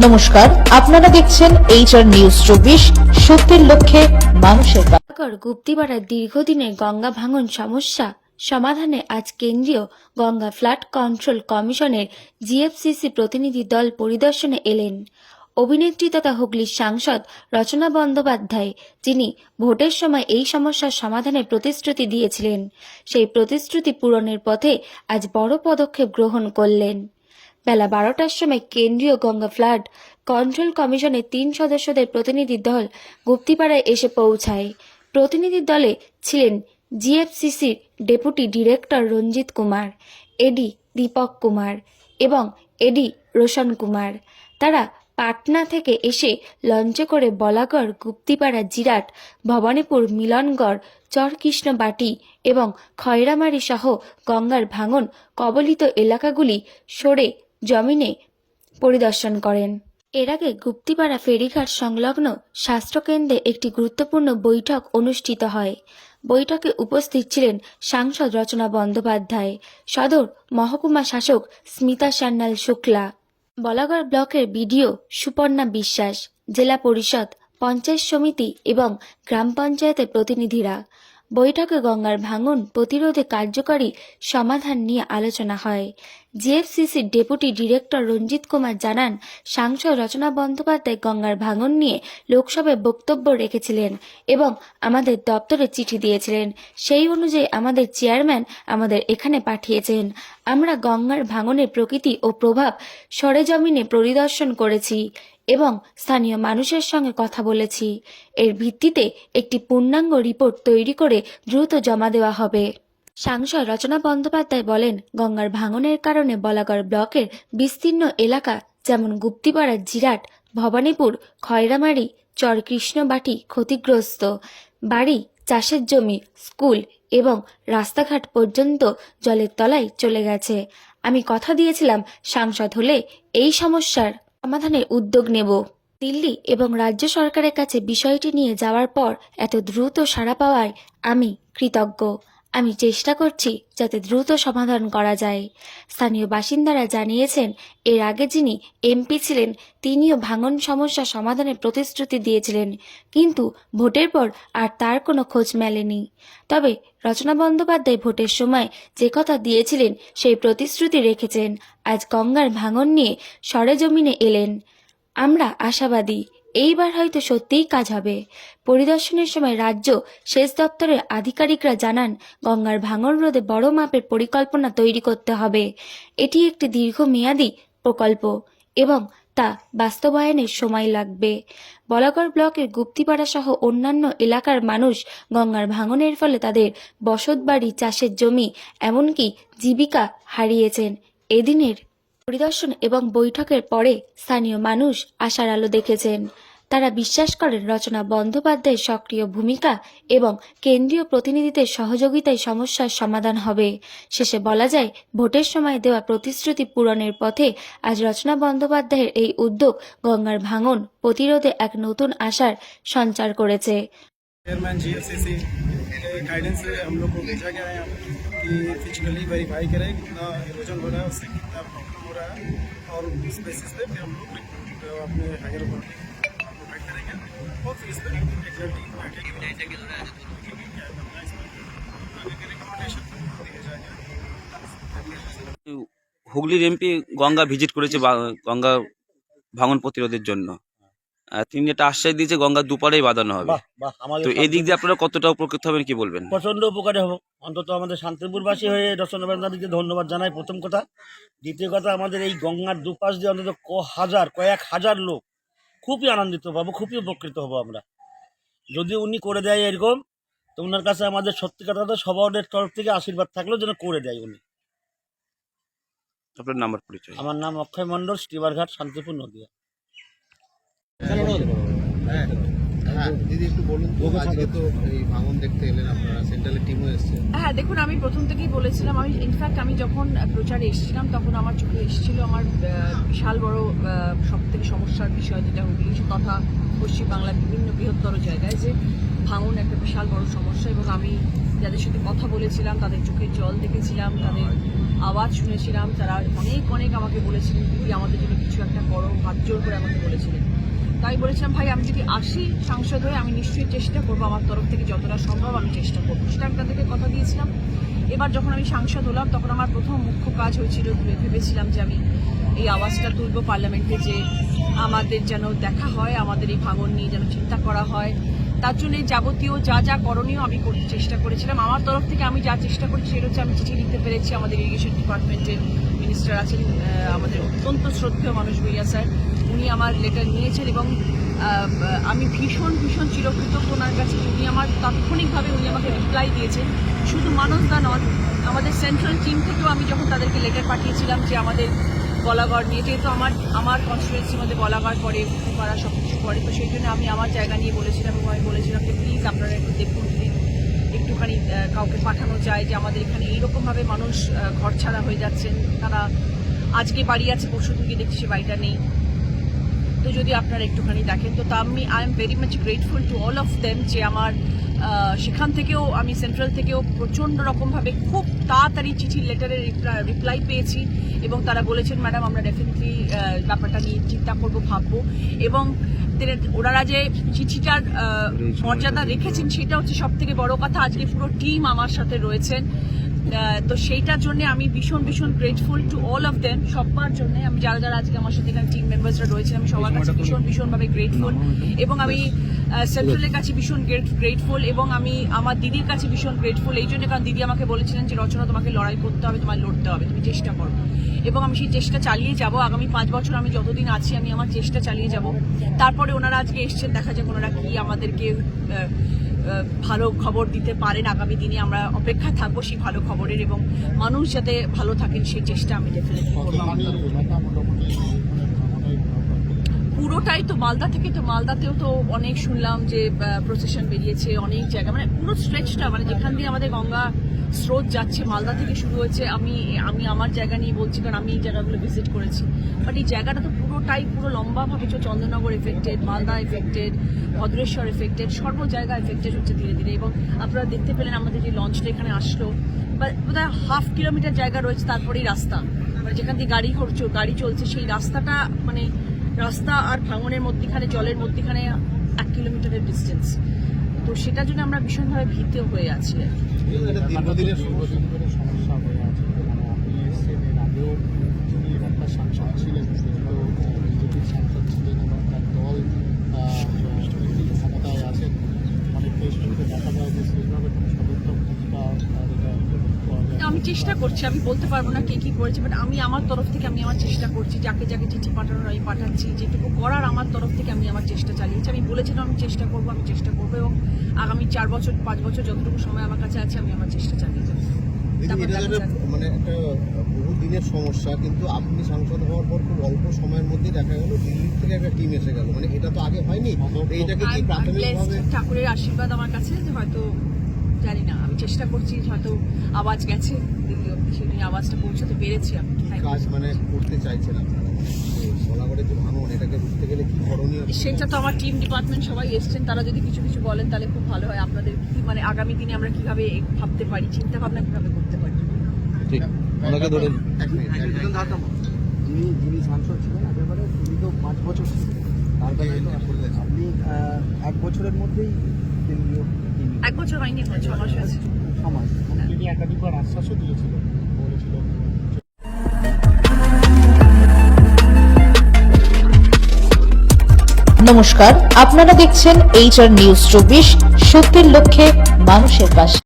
নমস্কার, আপনারা দেখছেন HR নিউজ 24, সত্যের লক্ষ্যে মানুষের গুপ্তিপাড়ার দীর্ঘদিনের গঙ্গা ভাঙন সমস্যা সমাধানে আজ কেন্দ্রীয় গঙ্গা ফ্লাড কন্ট্রোল কমিশনের GFCC প্রতিনিধি দল পরিদর্শনে এলেন। অভিনেত্রী তথা হুগলির সাংসদ রচনা বন্দ্যোপাধ্যায়, যিনি ভোটের সময় এই সমস্যার সমাধানের প্রতিশ্রুতি দিয়েছিলেন, সেই প্রতিশ্রুতি পূরণের পথে আজ বড় পদক্ষেপ গ্রহণ করলেন। বেলা 12টার সময় কেন্দ্রীয় গঙ্গা ফ্লাড কন্ট্রোল কমিশনের 3 সদস্যদের প্রতিনিধি দল গুপ্তিপাড়ায় এসে পৌঁছায়। প্রতিনিধি দলে ছিলেন GFCCর ডেপুটি ডিরেক্টর রঞ্জিত কুমার, এডি দীপক কুমার এবং এডি রোশন কুমার। তারা পাটনা থেকে এসে লঞ্চে করে বলাগড়, গুপ্তিপাড়া, জিরাট, ভবানীপুর, মিলনগড়, চরকৃষ্ণবাটি এবং খয়রামারি সহ গঙ্গার ভাঙন কবলিত এলাকাগুলি সরে জমিনে পরিদর্শন করেন। এর আগে গুপ্তিপাড়া ফেরিঘাট সংলগ্ন স্বাস্থ্যকেন্দ্রে একটি গুরুত্বপূর্ণ বৈঠক অনুষ্ঠিত হয়। বৈঠকে উপস্থিত ছিলেন সাংসদ রচনা বন্দ্যোপাধ্যায়, সদর মহকুমা শাসক স্মিতা সান্যাল শুক্লা, বলাগড় ব্লকের বিডিও সুপর্ণা বিশ্বাস, জেলা পরিষদ, পঞ্চায়েত সমিতি এবং গ্রাম পঞ্চায়েতের প্রতিনিধিরা। বৈঠকে গঙ্গার ভাঙন প্রতিরোধে কার্যকরী সমাধান নিয়ে আলোচনা হয়। GFCCর ডেপুটি ডিরেক্টর রঞ্জিত কুমার জানান, সাংসদ রচনা বন্দ্যোপাধ্যায় গঙ্গার ভাঙন নিয়ে লোকসভায় বক্তব্য রেখেছিলেন এবং আমাদের দপ্তরে চিঠি দিয়েছিলেন। সেই অনুযায়ী আমাদের চেয়ারম্যান আমাদের এখানে পাঠিয়েছেন। আমরা গঙ্গার ভাঙনের প্রকৃতি ও প্রভাব সরেজমিনে পরিদর্শন করেছি এবং স্থানীয় মানুষের সঙ্গে কথা বলেছি। এর ভিত্তিতে একটি পূর্ণাঙ্গ রিপোর্ট তৈরি করে দ্রুত জমা দেওয়া হবে। সাংসদ রচনা বন্দ্যোপাধ্যায় বলেন, গঙ্গার ভাঙনের কারণে বলাগড় ব্লকের বিস্তীর্ণ এলাকা যেমন গুপ্তিপাড়া, জিরাট, ভবানীপুর, খয়রামারি, চরকৃষ্ণবাটি ক্ষতিগ্রস্ত। বাড়ি, চাষের জমি, স্কুল এবং রাস্তাঘাট পর্যন্ত জলের তলায় চলে গেছে। আমি কথা দিয়েছিলাম সাংসদ হলে এই সমস্যার সমাধানের উদ্যোগ নেব। দিল্লি এবং রাজ্য সরকারের কাছে বিষয়টি নিয়ে যাওয়ার পর এত দ্রুত সাড়া পাওয়ায় আমি কৃতজ্ঞ। আমি চেষ্টা করছি যাতে দ্রুত সমাধান করা যায়। স্থানীয় বাসিন্দারা জানিয়েছেন, এর আগে যিনি MP ছিলেন তিনিও ভাঙন সমস্যা সমাধানের প্রতিশ্রুতি দিয়েছিলেন, কিন্তু ভোটের পর আর তার কোনো খোঁজ মেলেনি। তবে রচনা বন্দ্যোপাধ্যায় ভোটের সময় যে কথা দিয়েছিলেন সেই প্রতিশ্রুতি রেখেছেন। আজ গঙ্গার ভাঙন নিয়ে সরেজমিনে এলেন। আমরা আশাবাদী এইবার হয়তো সত্যিই কাজ হবে। পরিদর্শনের সময় রাজ্য সেচ দপ্তরের আধিকারিকরা জানান, গঙ্গার ভাঙন রোধে বড় মাপের পরিকল্পনা তৈরি করতে হবে। এটি একটি দীর্ঘমেয়াদী প্রকল্প এবং তা বাস্তবায়নের সময় লাগবে। বলাগড় ব্লকের গুপ্তিপাড়া সহ অন্যান্য এলাকার মানুষ গঙ্গার ভাঙনের ফলে তাদের বসতবাড়ি, চাষের জমি, এমনকি জীবিকা হারিয়েছেন। এদিনের পরিদর্শন এবং বৈঠকের পরে স্থানীয় মানুষ আশার আলো দেখেছেন। তারা বিশ্বাস করেন রচনা বন্দ্যোপাধ্যায়ের সক্রিয় ভূমিকা এবং কেন্দ্রীয় প্রতিনিধিদের সহযোগিতায় সমস্যার সমাধান হবে। শেষে বলা যায়, ভোটের সময় দেওয়া প্রতিশ্রুতি পূরণের পথে আজ রচনা বন্দ্যোপাধ্যায়ের এই উদ্যোগ গঙ্গার ভাঙন প্রতিরোধে এক নতুন আশার সঞ্চার করেছে। चेयरमैन GFCC के गाइडेंस से हम लोग को भेजा गया है कि फिजिकली वेरीफाई करें कितना इरोजन हो रहा है, उससे कितना प्रॉब्लम हो रहा है, और उस बेसिस पे फिर हम लोग अपने हायर अथॉरिटी को प्रोवाइड करेंगे और फिर इस पर एग्जैक्टली रिकमेंडेशन दिए जाएंगे। হুগলির MP গঙ্গা ভিজিট করেছে গঙ্গা ভাঙন প্রতিরোধের জন্য। তিনি একটা আশ্বাস দিয়েছে গঙ্গার দুপারেই বাঁধানো হবে। তো এই দিক দিয়ে আপনারা কতটা উপকৃত হবেন কি বলবেন? প্রচন্ড উপকারী হবো। অন্তত আমাদের শান্তিপুরবাসী হয়ে রচনা বন্দ্যোপাধ্যায়কে ধন্যবাদ জানাই, প্রথম কথা। দ্বিতীয় কথা, আমাদের এই গঙ্গার দুপাশ দিয়ে অন্তত কয়েক হাজার লোক খুবই আনন্দিত পাবো, খুবই উপকৃত হবো আমরা যদি উনি করে দেয় এরকম। তো ওনার কাছে আমাদের সত্যি কথা সবার তরফ থেকে আশীর্বাদ থাকলেও যেন করে দেয় উনি। আপনার নাম্বার পরিচয়? আমার নাম অক্ষয় মণ্ডল, স্টিমারঘাট, শান্তিপুর, নদিয়া। দিদি একটু বলুন, আজকে তো এই ভাঙন দেখতে এলেন আপনারা, সেন্ট্রালের টিমও এসেছে। হ্যাঁ, দেখুন, আমি প্রথম থেকেই বলেছিলাম, ইনফ্যাক্ট আমি যখন প্রচারে এসেছিলাম তখন আমার চোখে এসেছিল আমার বিশাল বড় সব থেকে সমস্যার বিষয় যেটা হুগলি তথা পশ্চিমবাংলার বিভিন্ন বৃহত্তর জায়গায় যে ভাঙন একটা বিশাল বড় সমস্যা, এবং আমি যাদের সাথে কথা বলেছিলাম, তাদের চোখের জল দেখেছিলাম, তাদের আওয়াজ শুনেছিলাম, তারা অনেক অনেক আমাকে বলেছিলেন দিদি আমাদের জন্য কিছু একটা করো, হাত জোর করে আমাকে বলেছিলেন। তাই বলেছিলাম ভাই আমি যদি আসি সাংসদ হয়ে আমি নিশ্চয়ই চেষ্টা করবো, আমার তরফ থেকে যতটা সম্ভব আমি চেষ্টা করবো, সেটা আমি তাদেরকে কথা দিয়েছিলাম। এবার যখন আমি সাংসদ হলাম তখন আমার প্রথম মুখ্য কাজ হয়েছিল, ভেবেছিলাম যে আমি এই আওয়াজটা তুলবো পার্লামেন্টে, যে আমাদের যেন দেখা হয়, আমাদের এই ভাঙন নিয়ে যেন চিন্তা করা হয়। তার জন্য যাবতীয় যা যা করণীয় আমি করতে চেষ্টা করেছিলাম। আমার তরফ থেকে আমি যা চেষ্টা করেছি সেটা হচ্ছে আমি চিঠি লিখতে পেরেছি আমাদের ইরিগেশন ডিপার্টমেন্টের মিনিস্টার আছেন, আমাদের অত্যন্ত শ্রদ্ধেয় মানুষ ভূঁইয়া স্যার, উনি আমার লেটার নিয়েছেন এবং আমি ভীষণ ভীষণ চিরকৃতজ্ঞ ওনার কাছে। উনি আমার তাৎক্ষণিকভাবে উনি আমাকে রিপ্লাই দিয়েছেন। শুধু মানুষদা নন, আমাদের সেন্ট্রাল টিম থেকেও আমি যখন তাদেরকে লেটার পাঠিয়েছিলাম যে আমাদের বলাগড় নিয়ে, যেহেতু আমার কনস্টিটুয়েন্সির মধ্যে বলাগড় পড়ে, পাড়া সব কিছু পড়ে, তো সেই জন্য আমি আমার জায়গা নিয়ে বলেছিলাম এবং আমি বলেছিলাম যে প্লিজ আপনারা একটু দেখুন যদি একটুখানি কাউকে পাঠানো যায়, যে আমাদের এখানে এইরকমভাবে মানুষ ঘর ছাড়া হয়ে যাচ্ছেন, তারা আজকে বাড়ি আছে পরশু থেকে দেখছি সে বাড়িটা নেই, তো যদি আপনারা একটুখানি দেখেন। তো I am very much grateful to all of them, যে আমার সেখান থেকেও আমি সেন্ট্রাল থেকেও প্রচণ্ড রকমভাবে খুব তাড়াতাড়ি চিঠির লেটারের রিপ্লাই পেয়েছি এবং তারা বলেছেন ম্যাডাম আমরা ডেফিনেটলি ব্যাপারটা নিয়ে চিন্তা করবো, ভাববো। এবং ওনারা যে চিঠিটার মর্যাদা রেখেছেন সেটা হচ্ছে সব থেকে বড় কথা। আজকে পুরো টিম আমার সাথে রয়েছেন, তো সেইটার জন্য আমি ভীষণ ভীষণ grateful to all of them, সবার জন্য। আমি যারা যারা আজকে আমার সাথে এখানে টিম মেম্বার্সরা রয়েছেন আমি সবার কাছে ভীষণভাবে গ্রেটফুল এবং আমি সেন্ট্রালের কাছে ভীষণ গ্রেটফুল এবং আমি আমার দিদির কাছে ভীষণ গ্রেটফুল এই জন্য, কারণ দিদি আমাকে বলেছিলেন যে রচনা তোমাকে লড়াই করতে হবে, তোমায় লড়তে হবে, তুমি চেষ্টা করো এবং আমি সেই চেষ্টা চালিয়ে যাব। আগামী 5 বছর আমি যতদিন আছি আমি আমার চেষ্টা চালিয়ে যাব। তারপরে ওনারা আজকে এসছেন, দেখা যাক ওনারা কি আমাদেরকে ভালো খবর দিতে পারেন। আগামী দিনে আমরা অপেক্ষা থাকবো সেই ভালো খবরের এবং মানুষ যাতে ভালো থাকেন সেই চেষ্টা আমি ডেফিনেটলি করবো। পুরোটাই তো মালদা থেকে, তো মালদাতেও তো অনেক শুনলাম যে প্রসেশন বেরিয়েছে অনেক জায়গা, মানে পুরো স্ট্রেচটা, মানে যেখান দিয়ে আমাদের গঙ্গা স্রোত যাচ্ছে মালদা থেকে শুরু হয়েছে। আমি আমার জায়গা নিয়ে বলছি কারণ আমি এই জায়গাগুলো ভিজিট করেছি, বাট এই জায়গাটা তো পুরোটাই পুরো লম্বাভাবে Chandannagar affected, Malda affected, Bhadreswar affected, সর্ব জায়গা এফেক্টেড হচ্ছে ধীরে ধীরে। এবং আপনারা দেখতে পেলেন আমাদের যে লঞ্চটা এখানে আসলো, বোধহয় 1/2 কিলোমিটার জায়গা রয়েছে, তারপরেই রাস্তা, মানে যেখান দিয়ে গাড়ি চলছে সেই রাস্তাটা, মানে রাস্তা আর ভাঙনের মধ্যখানে জলের মধ্যখানে 1 কিলোমিটারের ডিস্টেন্স, তো সেটার জন্য আমরা ভীষণভাবে ভীত হয়ে আছি। দীর্ঘদিনের সমস্যা হয়ে আছে, মানে আপনি এসছেন এর আগেও যিনি এখানকার সাংসদ ছিলেন, বিজেপির সাংসদ ছিলেন এবং তার দল ক্ষমতায় আছেন, অনেক ফেসবুকে দেখা যায় যে সেইভাবে কোনো সদস্য ভূমিকা আমি চেষ্টা করছি, আমি বলতে পারবো না কে কি করেছে, বাট আমি আমার তরফ থেকে আমি আমার চেষ্টা করছি, যাকে যাকে চিঠি পাঠানোর আমি পাঠাচ্ছি, যেটুকু করার আমার তরফ থেকে আমি আমার চেষ্টা চালিয়েছি। আমি বলেছিলাম আমি চেষ্টা করবো এবং আগামী 4 বছর 5 বছর যতটুকু সময় আমার কাছে আছে আমি আমার চেষ্টা চালিয়ে যাবো। মানে একটা বহু দিনের সমস্যা, কিন্তু আপনি সাংসদ হওয়ার পর খুব অল্প সময়ের মধ্যে দেখা গেল দিল্লি থেকে একটা টিম এসে গেল, মানে এটা তো আগে হয়নি। এইটাকে কি প্রাথমিকভাবে ঠাকুরের আশীর্বাদ আমার কাছে, যে হয়তো জানি না, আমি চেষ্টা করছি, হয়তো আওয়াজ গেছে দিল্লি অব্দি, সেই আওয়াজটা পৌঁছাতে পেরেছি আমি। কাজ মানে করতে চাইছেন আপনারা, বলাগড়ের যে ভাঙন এটাকে রুখতে গেলে কি করণীয়? সেটা তো আমার টিম ডিপার্টমেন্ট সবাই এসছেন, তারা যদি কিছু কিছু বলেন তাহলে খুব ভালো হয়। আপনাদের কি মানে আগামী দিনে আমরা কিভাবে ভাবতে পারি, চিন্তা ভাবনা কিভাবে করতে পারি। ঠিক, ওনাকে ধরে যিনি সাংসদ ছিলেন একেবারে, তিনি তো 5 বছর ছিলেন, তারপরে আপনি 1 বছরের মধ্যেই কেন্দ্রীয় 1 বছর হয়নি, 6 মাস হয়েছে। সমাজ তিনি একাধিকবার আশ্বাসও দিয়েছিলেন, বলেছিলেন। নমস্কার, আপনারা দেখছেন HR নিউজ 24, সত্যের লক্ষ্যে মানুষের পাশে।